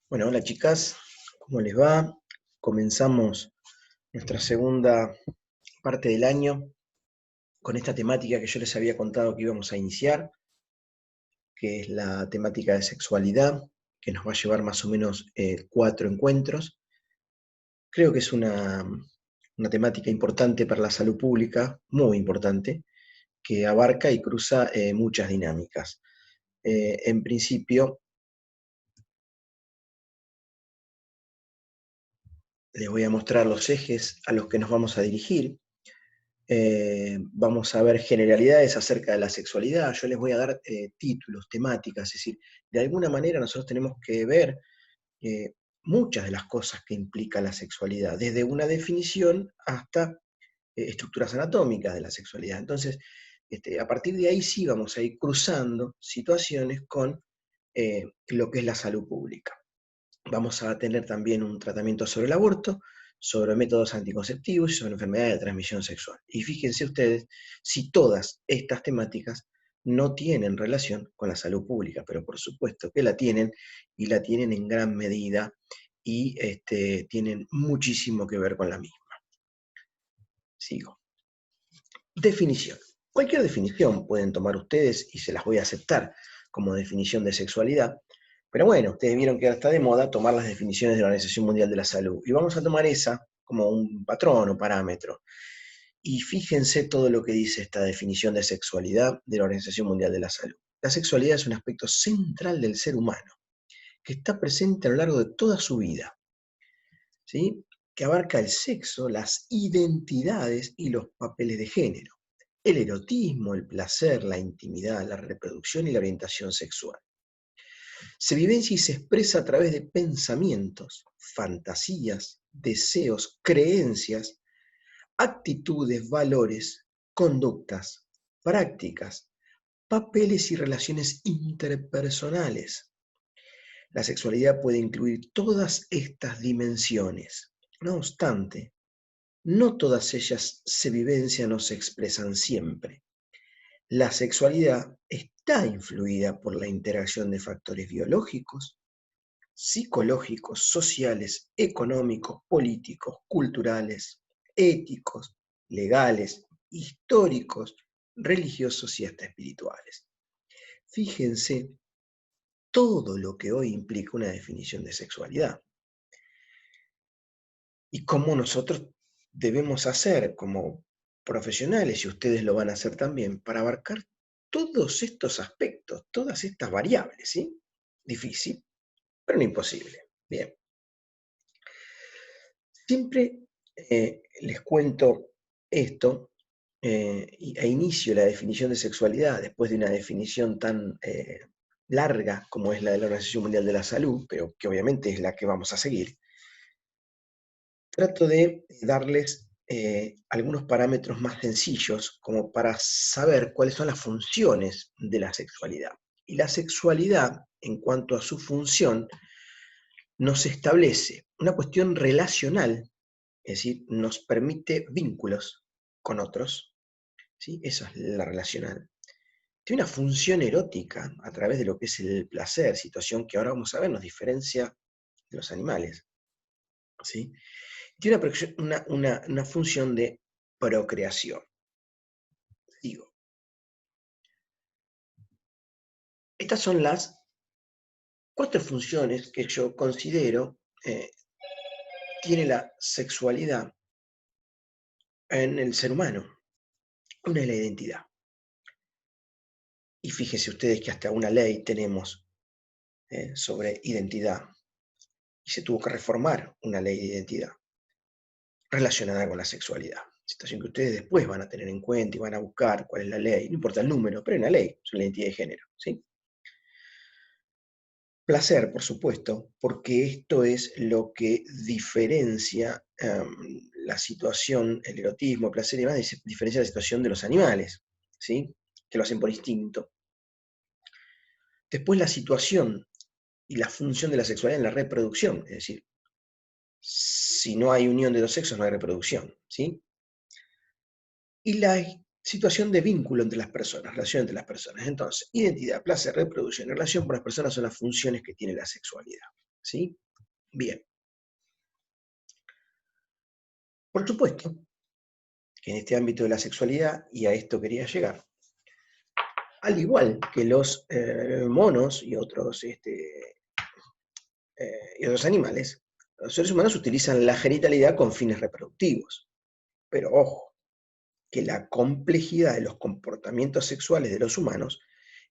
Bueno, hola chicas, ¿cómo les va? Comenzamos nuestra segunda parte del año con esta temática que yo les había contado que íbamos a iniciar, que es la temática de sexualidad, que nos va a llevar más o menos 4 encuentros. Creo que es una temática importante para la salud pública, muy importante, que abarca y cruza muchas dinámicas. En principio, les voy a mostrar los ejes a los que nos vamos a dirigir. Vamos a ver generalidades acerca de la sexualidad. Yo les voy a dar títulos, temáticas, es decir, de alguna manera nosotros tenemos que ver eh, muchas de las cosas que implica la sexualidad, desde una definición hasta estructuras anatómicas de la sexualidad. Entonces, a partir de ahí sí vamos a ir cruzando situaciones con lo que es la salud pública. Vamos a tener también un tratamiento sobre el aborto, sobre métodos anticonceptivos y sobre enfermedades de transmisión sexual. Y fíjense ustedes si todas estas temáticas no tienen relación con la salud pública, pero por supuesto que la tienen y la tienen en gran medida y tienen muchísimo que ver con la misma. Sigo. Definición. Cualquier definición pueden tomar ustedes y se las voy a aceptar como definición de sexualidad. Pero bueno, ustedes vieron que ahora está de moda tomar las definiciones de la Organización Mundial de la Salud. Y vamos a tomar esa como un patrón o parámetro. Y fíjense todo lo que dice esta definición de sexualidad de la Organización Mundial de la Salud. La sexualidad es un aspecto central del ser humano, que está presente a lo largo de toda su vida, ¿sí? Que abarca el sexo, las identidades y los papeles de género, el erotismo, el placer, la intimidad, la reproducción y la orientación sexual. Se vivencia y se expresa a través de pensamientos, fantasías, deseos, creencias, actitudes, valores, conductas, prácticas, papeles y relaciones interpersonales. La sexualidad puede incluir todas estas dimensiones. No obstante, no todas ellas se vivencian o se expresan siempre. La sexualidad está influida por la interacción de factores biológicos, psicológicos, sociales, económicos, políticos, culturales, éticos, legales, históricos, religiosos y hasta espirituales. Fíjense todo lo que hoy implica una definición de sexualidad y cómo nosotros debemos hacer como profesionales, y ustedes lo van a hacer también, para abarcar todos estos aspectos, todas estas variables, ¿sí? Difícil, pero no imposible. Bien. Siempre les cuento esto e inicio la definición de sexualidad después de una definición tan larga como es la de la Organización Mundial de la Salud, pero que obviamente es la que vamos a seguir. Trato de darles algunos parámetros más sencillos como para saber cuáles son las funciones de la sexualidad. Y la sexualidad, en cuanto a su función, nos establece una cuestión relacional, es decir, nos permite vínculos con otros, ¿sí? Eso es la relacional. Tiene una función erótica a través de lo que es el placer, situación que ahora vamos a ver nos diferencia de los animales, ¿sí? Tiene una función de procreación. Digo, estas son las 4 funciones que yo considero tiene la sexualidad en el ser humano. Una es la identidad. Y fíjense ustedes que hasta una ley tenemos sobre identidad. Y se tuvo que reformar una ley de identidad relacionada con la sexualidad. Situación que ustedes después van a tener en cuenta y van a buscar cuál es la ley. No importa el número, pero hay una ley sobre la identidad de género. ¿Sí? Placer, por supuesto, porque esto es lo que diferencia la situación, el erotismo, el placer y demás, diferencia la situación de los animales, ¿sí? Que lo hacen por instinto. Después la situación y la función de la sexualidad en la reproducción, es decir, si no hay unión de dos sexos no hay reproducción, ¿sí? Y la situación de vínculo entre las personas, relación entre las personas. Entonces, identidad, placer, reproducción y relación con las personas son las funciones que tiene la sexualidad. ¿sí? Bien. Por supuesto que en este ámbito de la sexualidad, y a esto quería llegar, al igual que los monos y otros animales, los seres humanos utilizan la genitalidad con fines reproductivos. Pero ojo, que la complejidad de los comportamientos sexuales de los humanos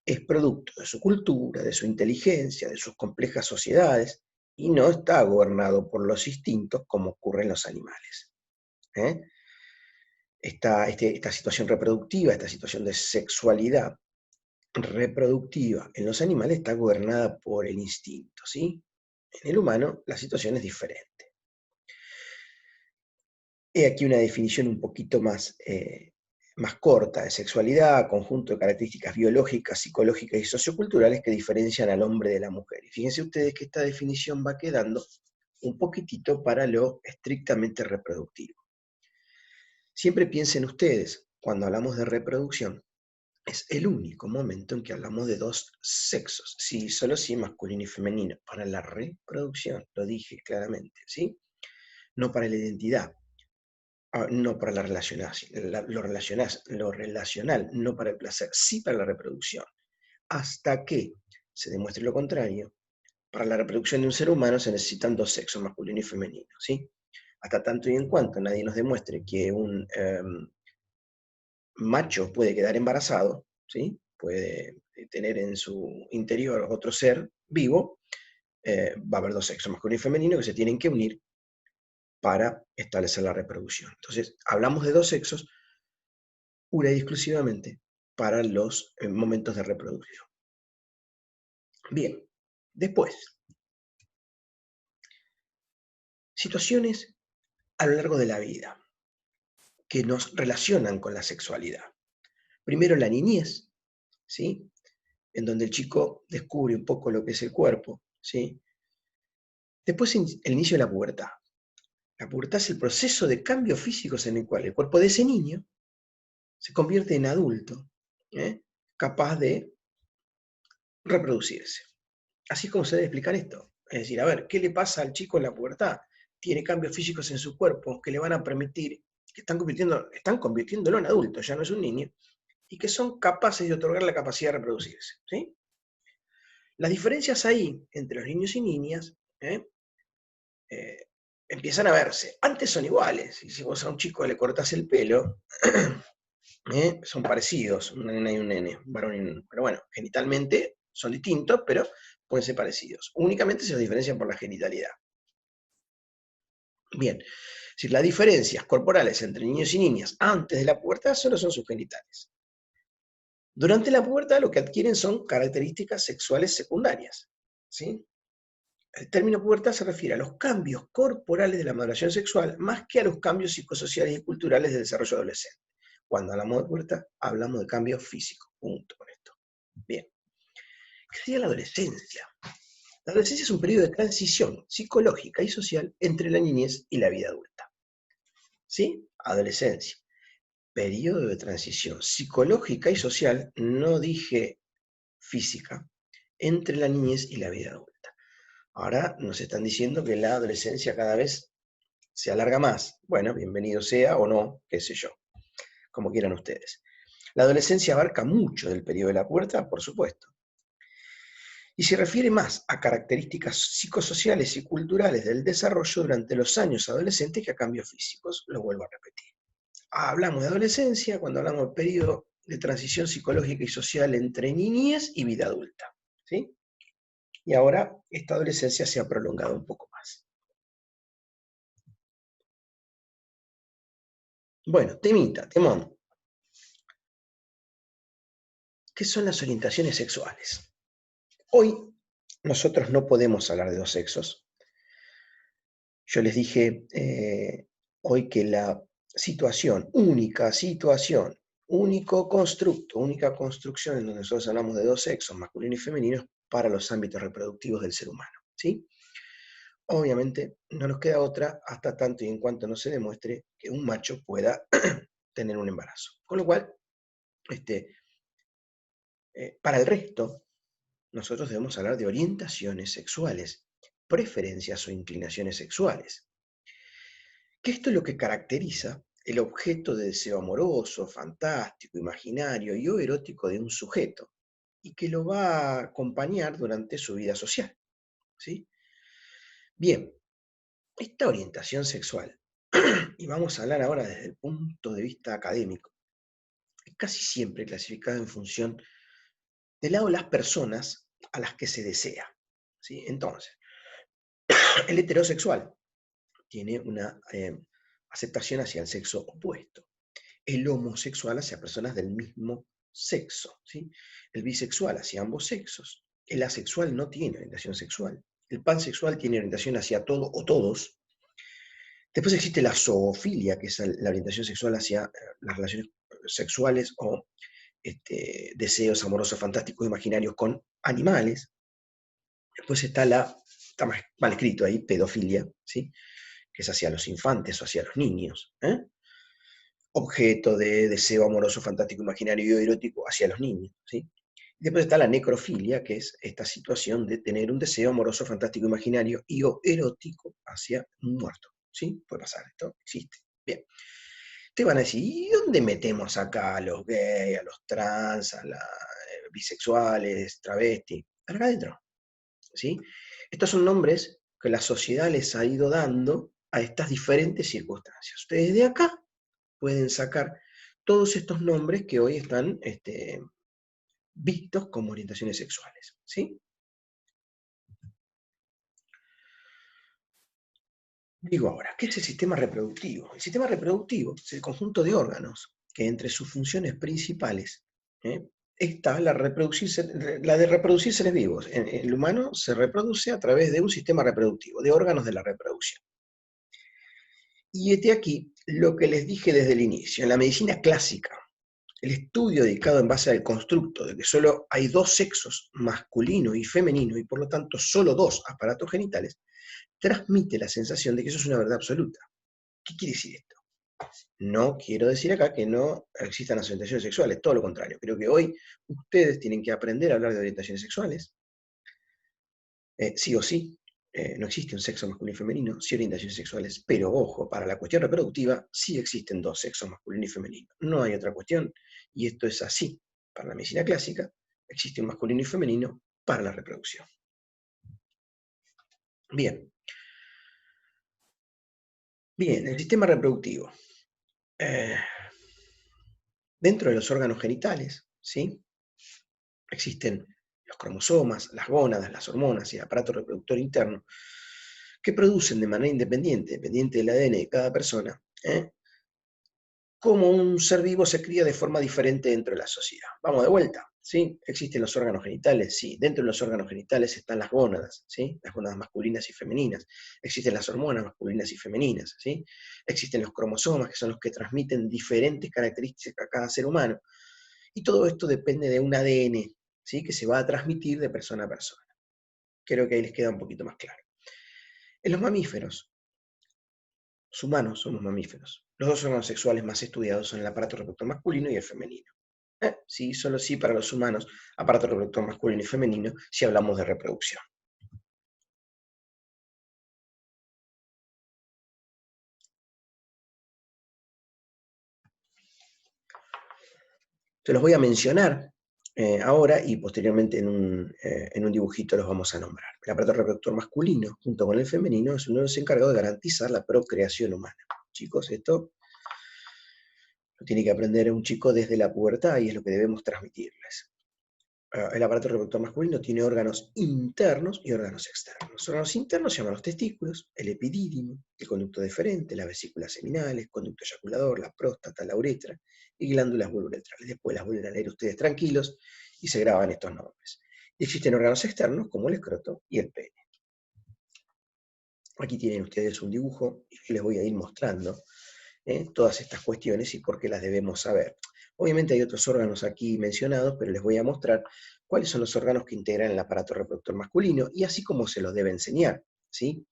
es producto de su cultura, de su inteligencia, de sus complejas sociedades, y no está gobernado por los instintos como ocurre en los animales. ¿eh? Esta situación reproductiva, esta situación de sexualidad reproductiva en los animales está gobernada por el instinto, ¿sí? En el humano la situación es diferente. He aquí una definición un poquito más corta de sexualidad, conjunto de características biológicas, psicológicas y socioculturales que diferencian al hombre de la mujer. Y fíjense ustedes que esta definición va quedando un poquitito para lo estrictamente reproductivo. Siempre piensen ustedes, cuando hablamos de reproducción, es el único momento en que hablamos de dos sexos, sí, solo sí, masculino y femenino, para la reproducción, lo dije claramente, ¿sí? No para la identidad, no para lo relacional, no para el placer, sí para la reproducción. Hasta que se demuestre lo contrario, para la reproducción de un ser humano se necesitan dos sexos, masculino y femenino, ¿sí? Hasta tanto y en cuanto nadie nos demuestre que un macho puede quedar embarazado, ¿sí? Puede tener en su interior otro ser vivo, va a haber dos sexos, masculino y femenino, que se tienen que unir para establecer la reproducción. Entonces, hablamos de dos sexos pura y exclusivamente para los momentos de reproducción. Bien, después, situaciones a lo largo de la vida que nos relacionan con la sexualidad. Primero la niñez, ¿sí? En donde el chico descubre un poco lo que es el cuerpo, ¿sí? Después el inicio de la pubertad. La pubertad es el proceso de cambios físicos en el cual el cuerpo de ese niño se convierte en adulto, capaz de reproducirse. Así es como se debe explicar esto. Es decir, a ver, ¿qué le pasa al chico en la pubertad? Tiene cambios físicos en su cuerpo que le van a permitir, que están convirtiéndolo en adulto, ya no es un niño, y que son capaces de otorgar la capacidad de reproducirse. ¿Sí? Las diferencias ahí entre los niños y niñas eh, empiezan a verse. Antes son iguales, y si vos a un chico le cortás el pelo, son parecidos, una nena y un nene, un varón y un... Pero bueno, genitalmente son distintos, pero pueden ser parecidos. Únicamente se los diferencian por la genitalidad. Bien, si las diferencias corporales entre niños y niñas antes de la pubertad solo son sus genitales. Durante la pubertad lo que adquieren son características sexuales secundarias. ¿Sí? El término pubertad se refiere a los cambios corporales de la maduración sexual más que a los cambios psicosociales y culturales del desarrollo adolescente. Cuando hablamos de pubertad, hablamos de cambios físicos. Punto con esto. Bien. ¿Qué sería la adolescencia? La adolescencia es un periodo de transición psicológica y social entre la niñez y la vida adulta. ¿Sí? Adolescencia. Periodo de transición psicológica y social, no dije física, entre la niñez y la vida adulta. Ahora nos están diciendo que la adolescencia cada vez se alarga más. Bueno, bienvenido sea o no, qué sé yo, como quieran ustedes. La adolescencia abarca mucho del periodo de la pubertad, por supuesto, y se refiere más a características psicosociales y culturales del desarrollo durante los años adolescentes que a cambios físicos, lo vuelvo a repetir. Hablamos de adolescencia cuando hablamos del periodo de transición psicológica y social entre niñez y vida adulta, ¿sí? Y ahora esta adolescencia se ha prolongado un poco más. Bueno, temón. ¿Qué son las orientaciones sexuales? Hoy nosotros no podemos hablar de dos sexos. Yo les dije hoy que la único constructo, única construcción en donde nosotros hablamos de dos sexos, masculino y femenino, para los ámbitos reproductivos del ser humano. ¿Sí? Obviamente no nos queda otra hasta tanto y en cuanto no se demuestre que un macho pueda tener un embarazo. Con lo cual, para el resto, nosotros debemos hablar de orientaciones sexuales, preferencias o inclinaciones sexuales. Que esto es lo que caracteriza el objeto de deseo amoroso, fantástico, imaginario y o erótico de un sujeto, y que lo va a acompañar durante su vida social, ¿sí? Bien, esta orientación sexual, y vamos a hablar ahora desde el punto de vista académico, es casi siempre clasificada en función del lado de las personas a las que se desea, ¿sí? Entonces, el heterosexual tiene una aceptación hacia el sexo opuesto. El homosexual hacia personas del mismo sexo, ¿sí? El bisexual hacia ambos sexos. El asexual no tiene orientación sexual. El pansexual tiene orientación hacia todo o todos. Después existe la zoofilia, que es la orientación sexual hacia las relaciones sexuales o deseos amorosos fantásticos imaginarios con animales. Después está está mal escrito ahí, pedofilia, ¿sí? Que es hacia los infantes o hacia los niños. Objeto de deseo amoroso, fantástico, imaginario y erótico hacia los niños, ¿sí? Después está la necrofilia, que es esta situación de tener un deseo amoroso, fantástico, imaginario y o erótico hacia un muerto, ¿sí? Puede pasar, esto existe. Bien. Te van a decir, ¿y dónde metemos acá a los gays, a los trans, a los bisexuales, travestis? Acá adentro, ¿sí? Estos son nombres que la sociedad les ha ido dando a estas diferentes circunstancias. Ustedes de acá pueden sacar todos estos nombres que hoy están vistos como orientaciones sexuales, ¿sí? Digo ahora, ¿qué es el sistema reproductivo? El sistema reproductivo es el conjunto de órganos que entre sus funciones principales ¿eh? Está la de reproducir seres vivos. El humano se reproduce a través de un sistema reproductivo, de órganos de la reproducción. Y este aquí lo que les dije desde el inicio. En la medicina clásica, el estudio dedicado en base al constructo de que solo hay dos sexos, masculino y femenino, y por lo tanto solo dos aparatos genitales, transmite la sensación de que eso es una verdad absoluta. ¿Qué quiere decir esto? No quiero decir acá que no existan las orientaciones sexuales, todo lo contrario. Creo que hoy ustedes tienen que aprender a hablar de orientaciones sexuales, sí o sí. No existe un sexo masculino y femenino, sí orientaciones sexuales, pero ojo, para la cuestión reproductiva sí existen dos sexos, masculino y femenino. No hay otra cuestión, y esto es así. Para la medicina clásica existe un masculino y femenino para la reproducción. Bien, bien, el sistema reproductivo. Dentro de los órganos genitales, ¿sí? Existen los cromosomas, las gónadas, las hormonas y el aparato reproductor interno, que producen de manera independiente, dependiente del ADN de cada persona, cómo un ser vivo se cría de forma diferente dentro de la sociedad. Vamos de vuelta, ¿sí? ¿Existen los órganos genitales? Sí. Dentro de los órganos genitales están las gónadas, ¿sí? Las gónadas masculinas y femeninas. Existen las hormonas masculinas y femeninas, ¿sí? Existen los cromosomas, que son los que transmiten diferentes características a cada ser humano. Y todo esto depende de un ADN, ¿sí? Que se va a transmitir de persona a persona. Creo que ahí les queda un poquito más claro. En los mamíferos, los humanos somos mamíferos. Los dos órganos sexuales más estudiados son el aparato reproductor masculino y el femenino. Sí, solo sí para los humanos, aparato reproductor masculino y femenino, si hablamos de reproducción. Se los voy a mencionar ahora y posteriormente en un dibujito los vamos a nombrar. El aparato reproductor masculino, junto con el femenino, es uno de los encargados de garantizar la procreación humana. Chicos, esto lo tiene que aprender un chico desde la pubertad y es lo que debemos transmitirles. El aparato reproductor masculino tiene órganos internos y órganos externos. Los órganos internos se llaman los testículos, el epidídimo, el conducto deferente, las vesículas seminales, conducto eyaculador, la próstata, la uretra y glándulas vulvoretrales. Después las vuelven a leer ustedes tranquilos y se graban estos nombres. Y existen órganos externos como el escroto y el pene. Aquí tienen ustedes un dibujo y les voy a ir mostrando todas estas cuestiones y por qué las debemos saber. Obviamente hay otros órganos aquí mencionados, pero les voy a mostrar cuáles son los órganos que integran el aparato reproductor masculino y así como se los debe enseñar, ¿sí?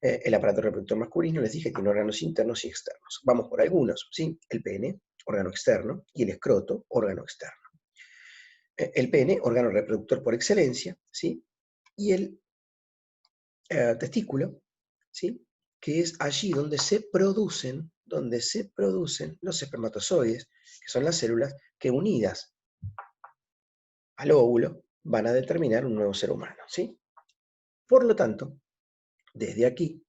El aparato reproductor masculino, les dije, tiene órganos internos y externos. Vamos por algunos, ¿sí? El pene, órgano externo, y el escroto, órgano externo. El pene, órgano reproductor por excelencia, ¿sí? Y el testículo, ¿sí? Que es allí donde se producen los espermatozoides, que son las células que unidas al óvulo van a determinar un nuevo ser humano, ¿sí? Por lo tanto, desde aquí,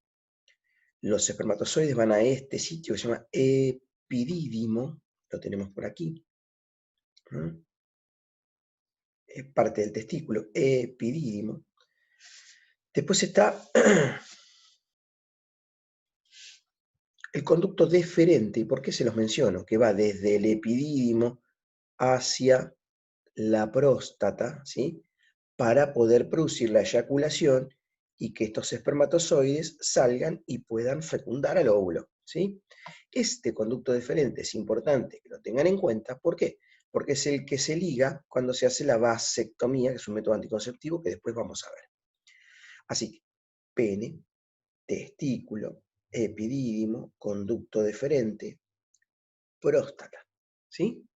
los espermatozoides van a este sitio que se llama epidídimo, lo tenemos por aquí, ¿no? Es parte del testículo, epidídimo. Después está el conducto deferente. ¿Y por qué se los menciono? Que va desde el epidídimo hacia la próstata, ¿sí? Para poder producir la eyaculación y que estos espermatozoides salgan y puedan fecundar al óvulo, ¿sí? Este conducto deferente es importante que lo tengan en cuenta. ¿Por qué? Porque es el que se liga cuando se hace la vasectomía, que es un método anticonceptivo que después vamos a ver. Así que pene, testículo, epidídimo, conducto deferente, próstata, ¿sí?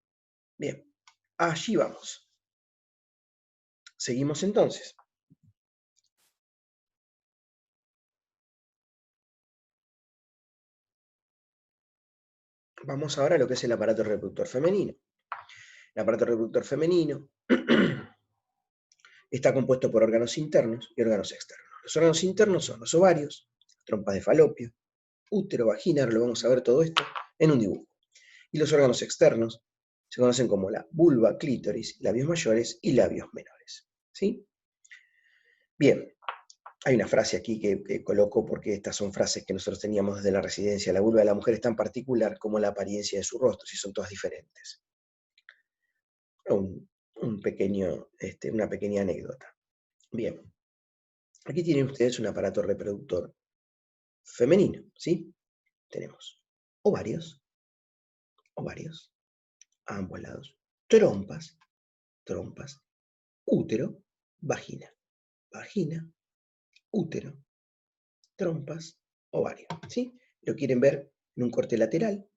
Bien, allí vamos. Seguimos entonces. Vamos ahora a lo que es el aparato reproductor femenino. El aparato reproductor femenino está compuesto por órganos internos y órganos externos. Los órganos internos son los ovarios, trompas de falopio, útero, vagina, ahora lo vamos a ver todo esto en un dibujo. Y los órganos externos se conocen como la vulva, clítoris, labios mayores y labios menores. ¿Sí? Bien, hay una frase aquí que coloco porque estas son frases que nosotros teníamos desde la residencia. La vulva de la mujer es tan particular como la apariencia de su rostro, si son todas diferentes. Una pequeña anécdota. Bien, aquí tienen ustedes un aparato reproductor femenino, ¿sí? Tenemos ovarios, ovarios, a ambos lados, trompas, útero, vagina, vagina, útero, trompas, ovario, ¿sí? Lo quieren ver en un corte lateral,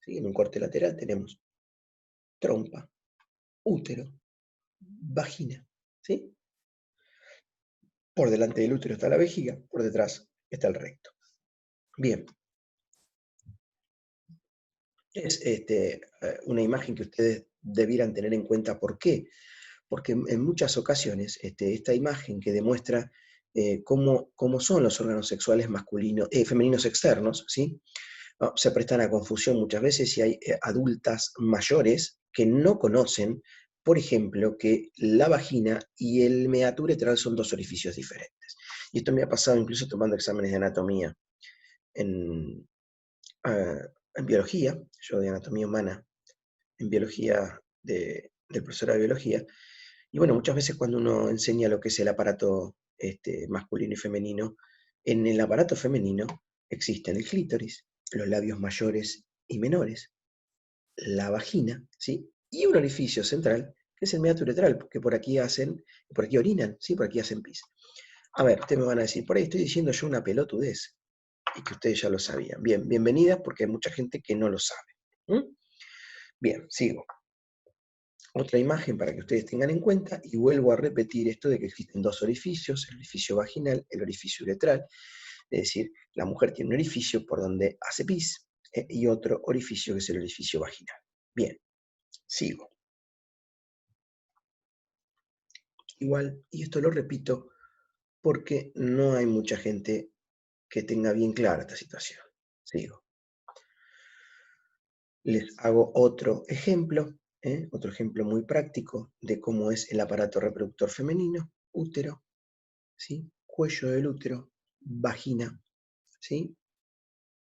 ¿sí? En un corte lateral tenemos trompa, útero, vagina, ¿sí? Por delante del útero está la vejiga, por detrás está el recto. Bien, es una imagen que ustedes debieran tener en cuenta. ¿Por qué? Porque en muchas ocasiones esta imagen que demuestra cómo son los órganos sexuales femeninos externos, ¿sí? Se prestan a confusión muchas veces y hay adultas mayores que no conocen, por ejemplo, que la vagina y el meato uretral son dos orificios diferentes. Y esto me ha pasado incluso tomando exámenes de anatomía en, ah, en biología, yo de anatomía humana, en biología del profesor de biología. Y bueno, muchas veces cuando uno enseña lo que es el aparato masculino y femenino, en el aparato femenino existen el clítoris, los labios mayores y menores, la vagina, ¿sí? Y un orificio central, que es el meato uretral, porque por aquí orinan, ¿sí? Por aquí hacen pis. A ver, ustedes me van a decir, por ahí estoy diciendo yo una pelotudez, y que ustedes ya lo sabían. Bien, bienvenidas, porque hay mucha gente que no lo sabe. ¿Mm? Bien, sigo. Otra imagen para que ustedes tengan en cuenta, y vuelvo a repetir esto de que existen dos orificios, el orificio vaginal, el orificio uretral, es decir, la mujer tiene un orificio por donde hace pis, y otro orificio que es el orificio vaginal. Bien, sigo. Igual, y esto lo repito porque no hay mucha gente que tenga bien clara esta situación. Sigo. Les hago otro ejemplo muy práctico de cómo es el aparato reproductor femenino, útero, ¿sí? Cuello del útero, vagina, ¿sí?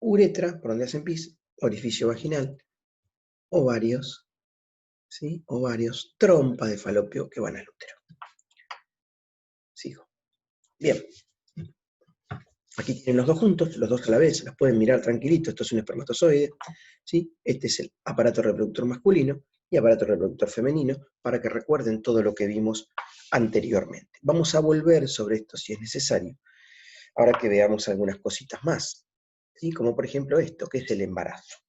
Uretra, por donde hacen pis, orificio vaginal, ovarios, ¿sí? Ovarios, trompa de falopio que van al útero. Sigo. Bien. Aquí tienen los dos juntos, los dos a la vez, los pueden mirar tranquilito, esto es un espermatozoide, ¿sí? Este es el aparato reproductor masculino y aparato reproductor femenino, para que recuerden todo lo que vimos anteriormente. Vamos a volver sobre esto si es necesario, ahora que veamos algunas cositas más, ¿sí? Como por ejemplo esto, que es el embarazo,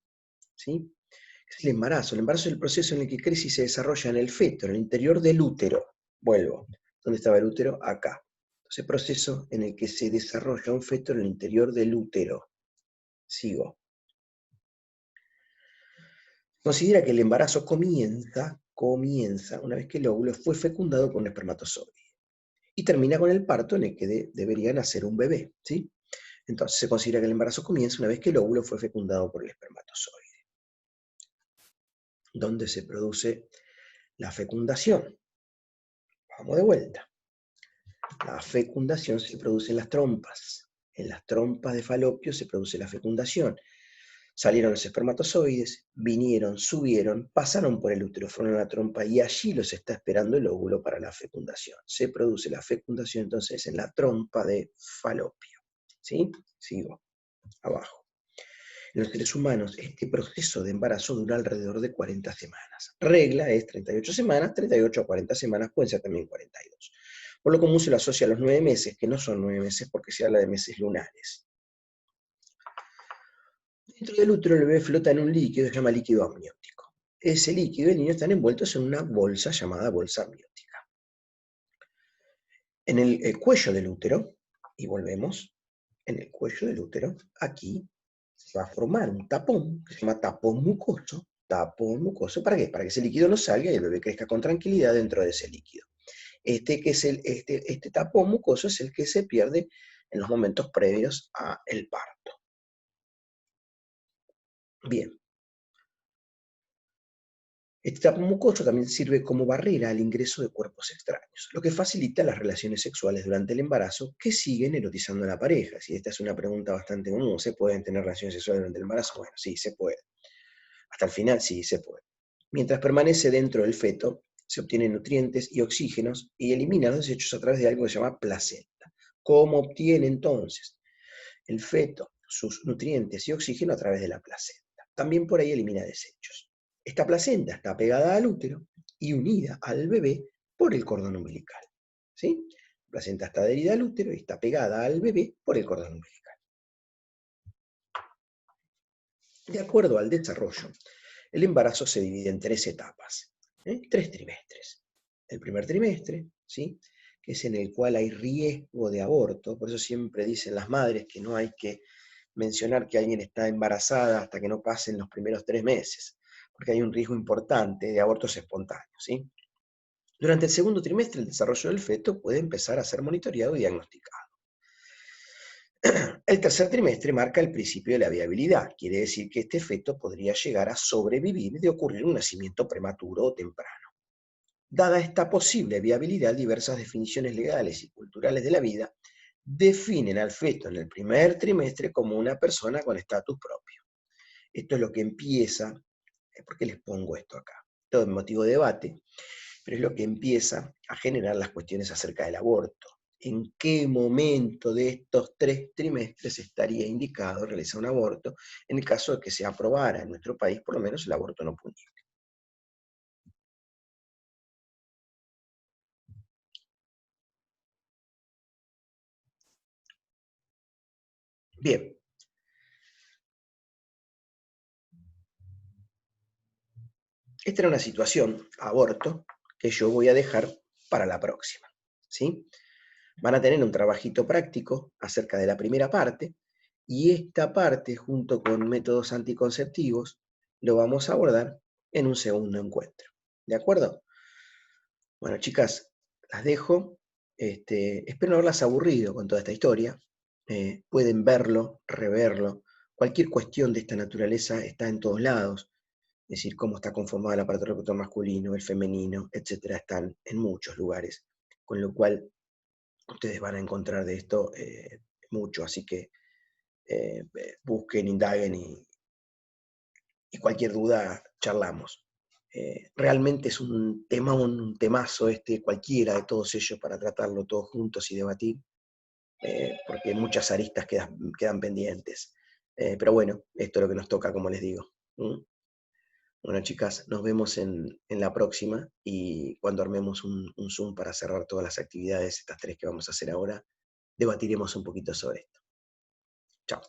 ¿sí? ¿Qué es el embarazo? El embarazo es el proceso en el que crece y se desarrolla en el feto, en el interior del útero. Vuelvo. ¿Dónde estaba el útero? Acá. ese proceso en el que se desarrolla un feto en el interior del útero. Sigo. Considera que el embarazo comienza una vez que el óvulo fue fecundado por un espermatozoide y termina con el parto en el que debería nacer un bebé, ¿sí? Entonces se considera que el embarazo comienza una vez que el óvulo fue fecundado por el espermatozoide. ¿Dónde se produce la fecundación? Vamos de vuelta. La fecundación se produce en las trompas. En las trompas de Falopio se produce la fecundación. Salieron los espermatozoides, vinieron, subieron, pasaron por el útero, fueron a la trompa y allí los está esperando el óvulo para la fecundación. Se produce la fecundación entonces en la trompa de Falopio. ¿Sí? Sigo. Abajo. En los seres humanos, este proceso de embarazo dura alrededor de 40 semanas. Regla es 38 semanas, 38 a 40 semanas, pueden ser también 42. Por lo común se lo asocia a los 9 meses, que no son 9 meses porque se habla de meses lunares. Dentro del útero el bebé flota en un líquido que se llama líquido amniótico. Ese líquido y el niño están envueltos en una bolsa llamada bolsa amniótica. En el cuello del útero, y volvemos, en el cuello del útero, aquí se va a formar un tapón que se llama tapón mucoso. Tapón mucoso, ¿para qué? Para que ese líquido no salga y el bebé crezca con tranquilidad dentro de ese líquido. Este tapón mucoso es el que se pierde en los momentos previos al parto. Bien. Este tapón mucoso también sirve como barrera al ingreso de cuerpos extraños, lo que facilita las relaciones sexuales durante el embarazo que siguen erotizando a la pareja. Si esta es una pregunta bastante común, ¿se pueden tener relaciones sexuales durante el embarazo? Bueno, sí, se puede. Hasta el final sí se puede. Mientras permanece dentro del feto, se obtienen nutrientes y oxígenos y elimina los desechos a través de algo que se llama placenta. ¿Cómo obtiene entonces el feto sus nutrientes y oxígeno? A través de la placenta? También por ahí elimina desechos. Esta placenta está pegada al útero y unida al bebé por el cordón umbilical. ¿Sí? La placenta está adherida al útero y está pegada al bebé por el cordón umbilical. De acuerdo al desarrollo, el embarazo se divide en 3 etapas, 3 trimestres. El primer trimestre, ¿sí? Que es en el cual hay riesgo de aborto, por eso siempre dicen las madres que no hay que mencionar que alguien está embarazada hasta que no pasen los primeros 3 meses, porque hay un riesgo importante de abortos espontáneos, ¿sí? Durante el segundo trimestre, el desarrollo del feto puede empezar a ser monitoreado y diagnosticado. El tercer trimestre marca el principio de la viabilidad, quiere decir que este feto podría llegar a sobrevivir de ocurrir un nacimiento prematuro o temprano. Dada esta posible viabilidad, diversas definiciones legales y culturales de la vida definen al feto en el primer trimestre como una persona con estatus propio. Esto es lo que empieza, ¿por qué les pongo esto acá? Todo es motivo de debate, pero es lo que empieza a generar las cuestiones acerca del aborto. ¿En qué momento de estos 3 trimestres estaría indicado realizar un aborto en el caso de que se aprobara en nuestro país por lo menos el aborto no punible? Bien, esta era una situación, aborto, que yo voy a dejar para la próxima, ¿sí? Van a tener un trabajito práctico acerca de la primera parte, y esta parte, junto con métodos anticonceptivos, lo vamos a abordar en un segundo encuentro. ¿De acuerdo? Bueno, chicas, las dejo. Espero no haberlas aburrido con toda esta historia. Pueden verlo, reverlo. Cualquier cuestión de esta naturaleza está en todos lados. Es decir, cómo está conformado el aparato reproductor masculino, el femenino, etcétera, están en muchos lugares. Con lo cual, ustedes van a encontrar de esto mucho. Así que busquen, indaguen y cualquier duda charlamos. Realmente es un tema, un temazo cualquiera de todos ellos para tratarlo todos juntos y debatir, porque muchas aristas quedan pendientes. Pero bueno, esto es lo que nos toca, como les digo. ¿Mm? Bueno, chicas, nos vemos en la próxima y cuando armemos un Zoom para cerrar todas las actividades, estas 3 que vamos a hacer ahora, debatiremos un poquito sobre esto. Chao.